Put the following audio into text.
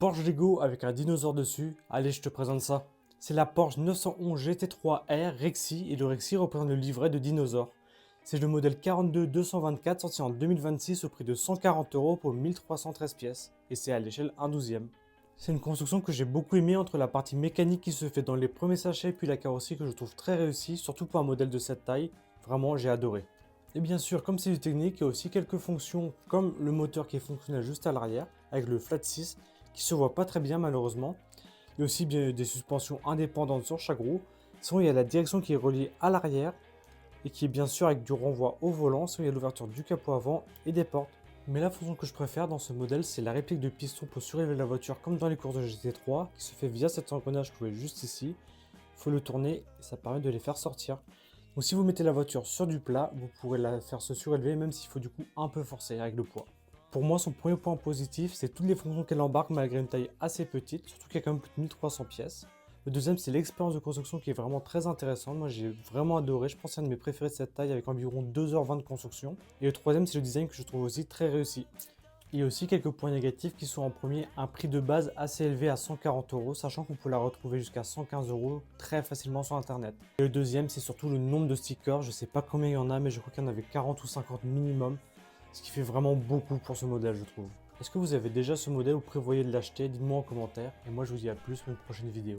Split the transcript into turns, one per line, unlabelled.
Porsche Lego avec un dinosaure dessus. Allez, je te présente ça. C'est la Porsche 911 GT3 R Rexy et le Rexy représente le livret de dinosaure. C'est le modèle 42-224 sorti en 2026 au prix de 140 € pour 1313 pièces et c'est à l'échelle 1/12e. C'est une construction que j'ai beaucoup aimée entre la partie mécanique qui se fait dans les premiers sachets puis la carrosserie que je trouve très réussie, surtout pour un modèle de cette taille. Vraiment, j'ai adoré. Et bien sûr, comme c'est du technique, il y a aussi quelques fonctions comme le moteur qui est fonctionnel juste à l'arrière avec le flat 6 qui se voit pas très bien malheureusement. Il y a aussi bien des suspensions indépendantes sur chaque roue. Sinon, il y a la direction qui est reliée à l'arrière et qui est bien sûr avec du renvoi au volant. Sinon, il y a l'ouverture du capot avant et des portes. Mais la fonction que je préfère dans ce modèle, c'est la réplique de piston pour surélever la voiture comme dans les courses de GT3 qui se fait via cet engrenage que vous voyez juste ici. Il faut le tourner et ça permet de les faire sortir. Donc si vous mettez la voiture sur du plat, vous pourrez la faire se surélever même s'il faut du coup un peu forcer avec le poids. Pour moi, son premier point positif, c'est toutes les fonctions qu'elle embarque malgré une taille assez petite, surtout qu'il y a quand même plus de 1300 pièces. Le deuxième, c'est l'expérience de construction qui est vraiment très intéressante. Moi, j'ai vraiment adoré. Je pense que c'est un de mes préférés de cette taille avec environ 2h20 de construction. Et le troisième, c'est le design que je trouve aussi très réussi. Il y a aussi quelques points négatifs qui sont en premier un prix de base assez élevé à 140 €, sachant qu'on peut la retrouver jusqu'à 115 € très facilement sur internet. Et le deuxième, c'est surtout le nombre de stickers. Je sais pas combien il y en a, mais je crois qu'il y en avait 40 ou 50 minimum, ce qui fait vraiment beaucoup pour ce modèle, je trouve. Est-ce que vous avez déjà ce modèle ou prévoyez de l'acheter? Dites-moi en commentaire. Et moi, je vous dis à plus pour une prochaine vidéo.